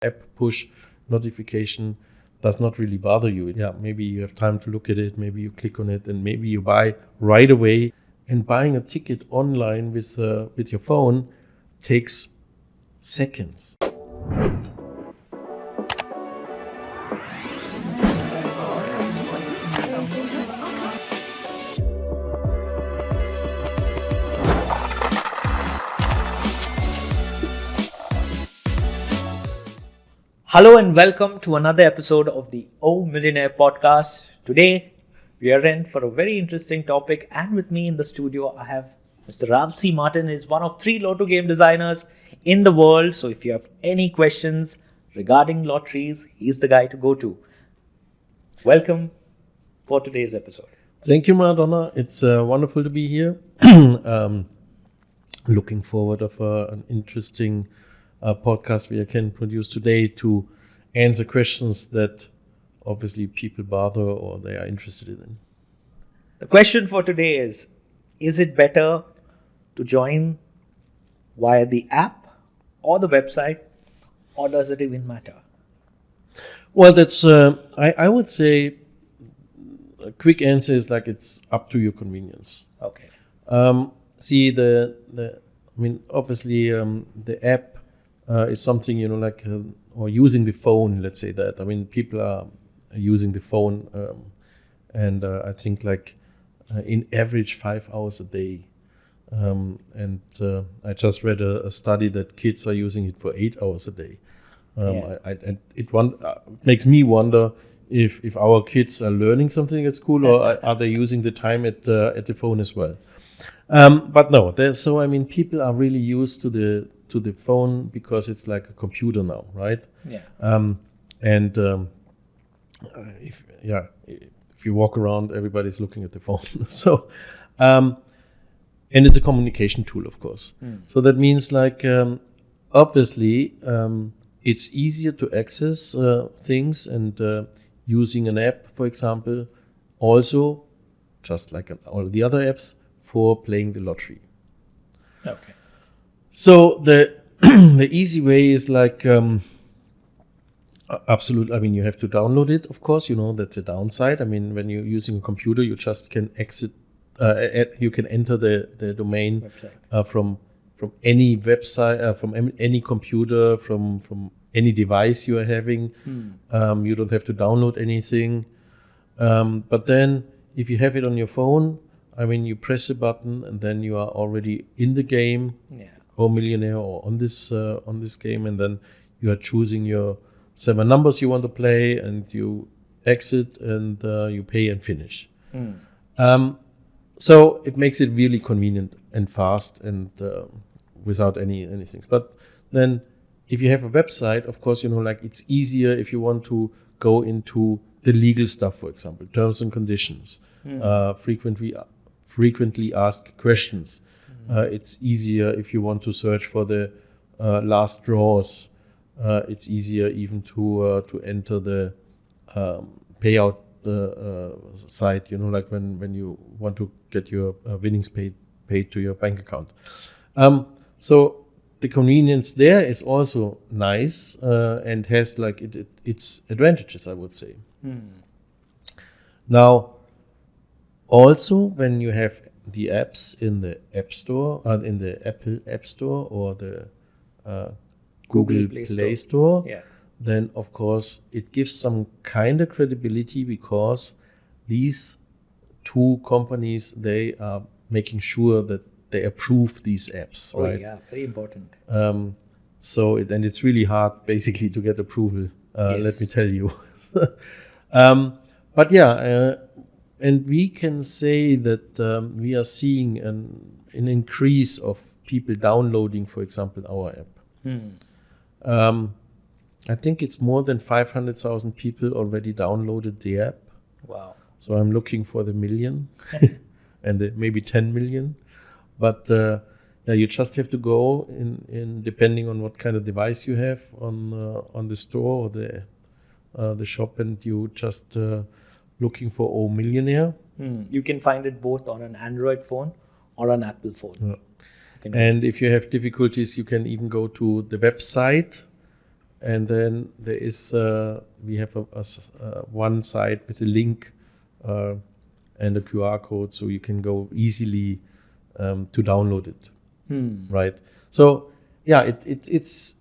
app push notification does not really bother you. Yeah, maybe you have time to look at it, maybe you click on it, and maybe you buy right away. And buying a ticket online with your phone takes seconds. Hello and welcome to another episode of the Millionaire Podcast. Today we are in for a very interesting topic, and with me in the studio I have Mr. Ramsey Martin. He is one of 3 lotto game designers in the world. So if you have any questions regarding lotteries, he's the guy to go to. Welcome for today's episode. Thank you, Maradona. It's wonderful to be here. Looking forward of an interesting podcast we can produce today to answer questions that obviously people bother or they are interested in. The question for today is it better to join via the app or the website, or does it even matter? Well, that's I would say a quick answer is like it's up to your convenience. Okay. See obviously the app is something, or using the phone, let's say that. I mean, people are using the phone, and I think in average 5 hours a day. I just read a study that kids are using it for 8 hours a day. It makes me wonder if our kids are learning something at school, or are they using the time at the phone as well. But no, people are really used to the phone because it's like a computer now, right? Yeah. If you walk around, everybody's looking at the phone. So, and it's a communication tool, of course. So that means obviously, it's easier to access things, and using an app, for example, also just like all the other apps for playing the lottery. Okay. So the easy way is absolute. I mean, you have to download it, of course. That's a downside. I mean, when you're using a computer, you just can exit. You can enter the domain from any website, from any computer, from any device you are having. You don't have to download anything. But then, if you have it on your phone, I mean, you press a button and then you are already in the game. Yeah. Or Millionaire, or on this game, and then you are choosing your 7 numbers you want to play, and you exit, and you pay and finish. So it makes it really convenient and fast, and without anything. But then, if you have a website, of course, it's easier if you want to go into the legal stuff, for example, terms and conditions, frequently asked questions. It's easier if you want to search for the last draws. It's easier even to enter the payout site. When you want to get your winnings paid to your bank account. So the convenience there is also nice, and has its advantages, I would say. Now, also when you have the apps in the App Store, in the Apple App Store, or the Google Play Store, then of course it gives some kind of credibility, because these 2 companies, they are making sure that they approve these apps, right? Yeah, very important. So it's really hard basically to get approval. Let me tell you. And we can say that we are seeing an increase of people downloading, for example, our app. I think it's more than 500,000 people already downloaded the app. Wow. So I'm looking for the million and maybe 10 million. But you just have to go in depending on what kind of device you have on the store or the shop, and you just looking for Millionaire. You can find it both on an Android phone or an Apple phone. And if you have difficulties, you can even go to the website and then there is we have one site with a link and a QR code, so you can go easily to download it. Right. So yeah, it's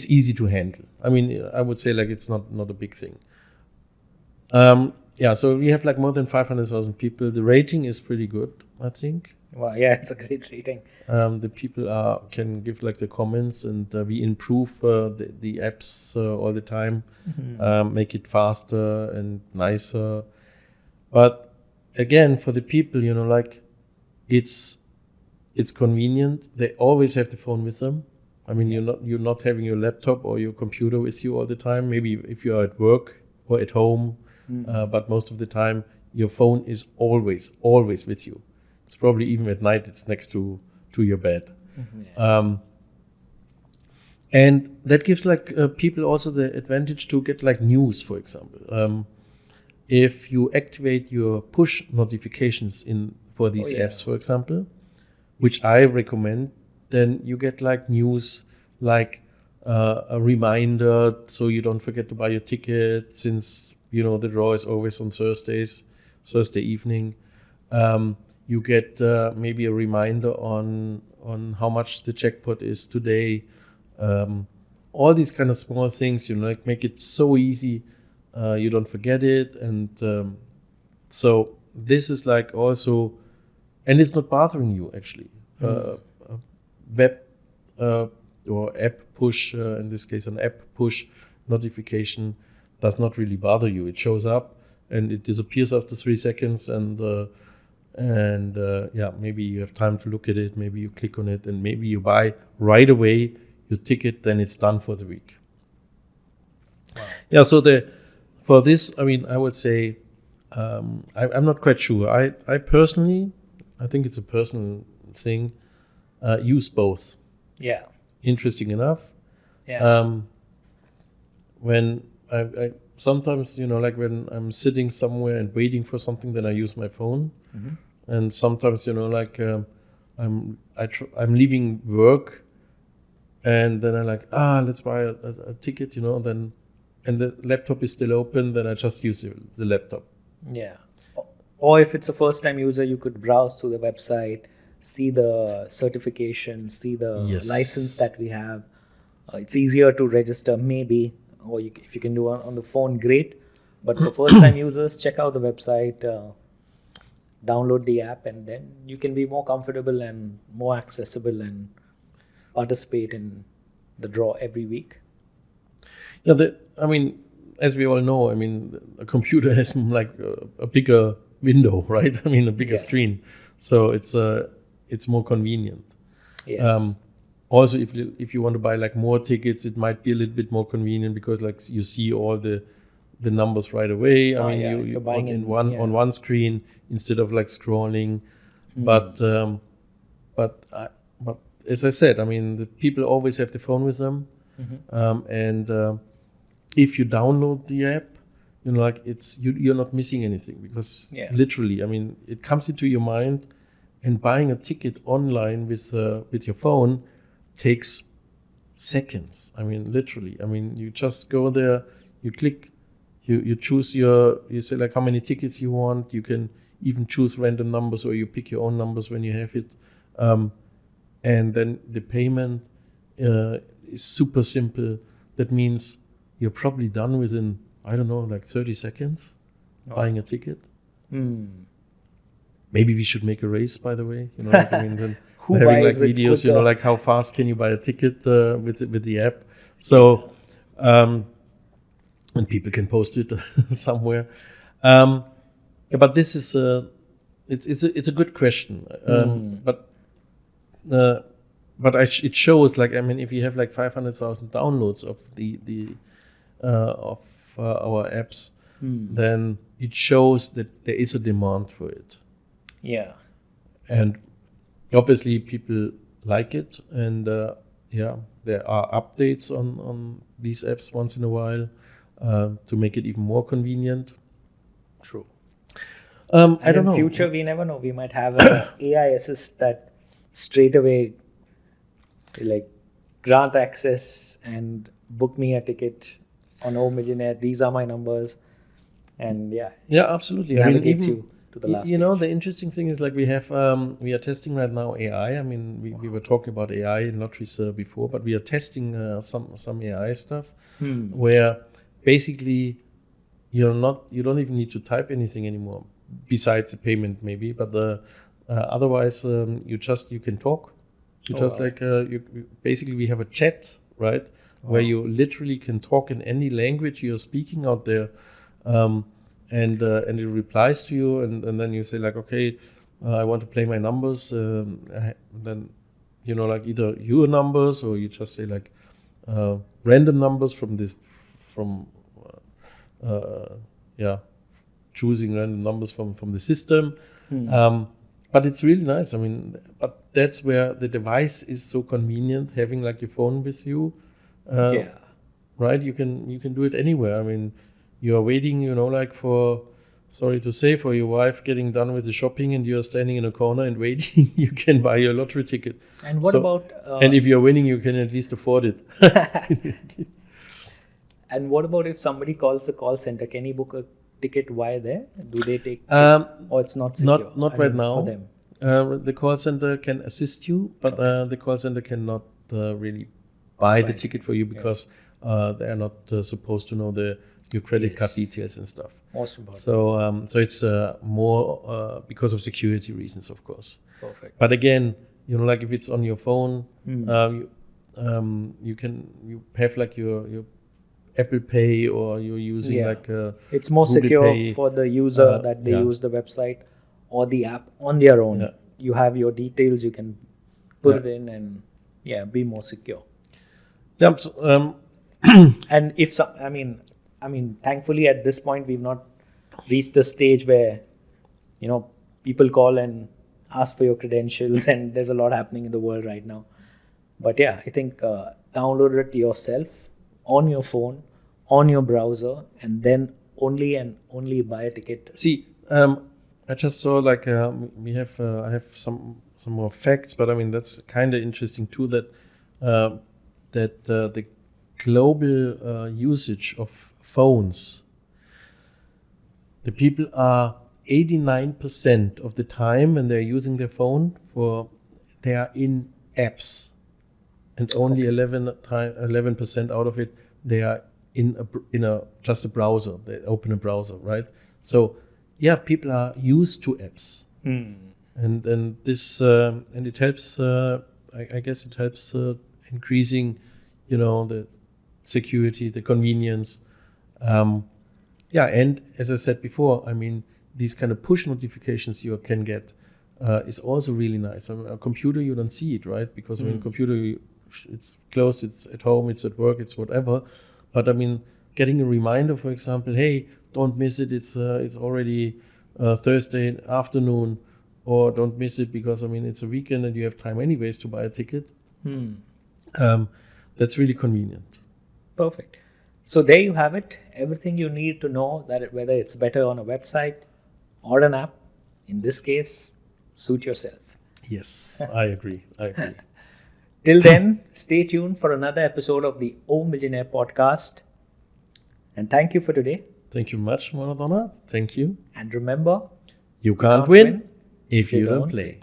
easy to handle. I mean, I would say like it's not a big thing. Yeah, so we have like more than 500,000 people. The rating is pretty good, I think. Wow, yeah, it's a great rating. The people can give like the comments, and we improve the apps all the time, make it faster and nicer. But again, for the people, like it's convenient. They always have the phone with them. I mean, you're not having your laptop or your computer with you all the time. Maybe if you're at work or at home, but most of the time your phone is always with you. It's probably even at night it's next to your bed. And that gives like people also the advantage to get like news, for example. If you activate your push notifications for these apps, for example, which I recommend, then you get like news, like a reminder, so you don't forget to buy your ticket, since the draw is always on Thursday evening. You get maybe a reminder on how much the jackpot is today. All these kind of small things, like make it so easy, you don't forget it, and so this is like also, and it's not bothering you actually. Web or app push, in this case an app push notification, does not really bother you. It shows up and it disappears after 3 seconds, and maybe you have time to look at it, maybe you click on it, and maybe you buy right away your ticket, then it's done for the week. Wow. Yeah, so for this, I mean, I would say I'm not quite sure. I personally, I think it's a personal thing, use both. Yeah. Interesting enough. Yeah. When I sometimes, like when I'm sitting somewhere and waiting for something, then I use my phone. And sometimes, like I'm leaving work, and then I let's buy a ticket, then, and the laptop is still open, then I just use the laptop. Yeah. Or if it's a first time user, you could browse through the website, see the certification, see the license that we have. It's easier to register maybe, or if you can do it on the phone, great. But for first time users, check out the website, download the app, and then you can be more comfortable and more accessible and participate in the draw every week. Yeah, I mean, as we all know, I mean, a computer has like a bigger window, right? I mean, a bigger screen, so it's more convenient. Yes. Also, if you want to buy like more tickets, it might be a little bit more convenient, because like you see all the numbers right away. I mean, you're buying on one screen instead of like scrolling. But as I said, I mean, the people always have the phone with them, and if you download the app, like you're not missing anything, because literally, I mean, it comes into your mind, and buying a ticket online with your phone takes seconds. I mean, literally. I mean, you just go there, you click, you choose you say like how many tickets you want. You can even choose random numbers, or you pick your own numbers when you have it. And then the payment is super simple. That means you're probably done within, I don't know, like 30 seconds buying a ticket. Maybe we should make a race, by the way. Like, I mean, then having like videos, like how fast can you buy a ticket with the app. So, and people can post it somewhere. But this is it's a good question. But it shows, like, I mean, if you have like 500,000 downloads of our apps, then it shows that there is a demand for it. Yeah. And obviously people like it, and there are updates on these apps once in a while to make it even more convenient. True. I don't know. In future, we never know. We might have an AI assist that straight away like grant access and book me a ticket on Oh Millionaire. These are my numbers. And yeah, absolutely. navigates even, you to the last the interesting thing is like we are testing right now AI. I mean, we were talking about AI in lotteries before, but we are testing some AI stuff where basically you don't even need to type anything anymore besides the payment maybe, but otherwise you can talk. Basically we have a chat, right? Where you literally can talk in any language you're speaking out there, and it replies to you, and then you say like, okay, I want to play my numbers, then like either your numbers, or you just say like random numbers choosing random numbers from the system. But it's really nice. I mean, but that's where the device is so convenient, having like your phone with you. Right? You can do it anywhere. I mean, you are waiting, like for your wife getting done with the shopping, and you are standing in a corner and waiting. You can buy your lottery ticket. And what about? And if you're winning, you can at least afford it. And what about if somebody calls the call center? Can he book a ticket via there? Do they take? Or it's not secure? Not right now. For them. The call center can assist you, but the call center cannot really buy the ticket for you, because they are not supposed to know your credit card details and stuff. Most important. So it's more because of security reasons, of course. Perfect. But again, like if it's on your phone, you have like your Apple Pay, or you're using like it's more Google secure Pay, for the user that they use the website or the app on their own. Yeah. You have your details, you can put it in and be more secure. Yeah. So, and if I mean, thankfully at this point we've not reached the stage where people call and ask for your credentials, and there's a lot happening in the world right now. But I think download it yourself on your phone, on your browser, and then only buy a ticket. See, I just saw like I have some more facts, but I mean that's kind of interesting too, that the global usage of phones, the people are 89% of the time when they're using their phone they are in apps, and only 11% out of it they are in just a browser. They open a browser, right? So people are used to apps, and this and it helps. I guess it helps increasing, the security, the convenience. And as I said before, I mean, these kind of push notifications you can get is also really nice. I mean, a computer, you don't see it, right? Because I mean, a computer, it's closed, it's at home, it's at work, it's whatever. But I mean, getting a reminder, for example, hey, don't miss it. It's already Thursday afternoon, or don't miss it because I mean it's a weekend and you have time anyways to buy a ticket. That's really convenient. Perfect. So there you have it. Everything you need to know, that whether it's better on a website or an app. In this case, suit yourself. Yes, I agree. Till then, stay tuned for another episode of the Oh Millionaire Podcast. And thank you for today. Thank you much, Maradona. Thank you. And remember, you can't win if you don't play.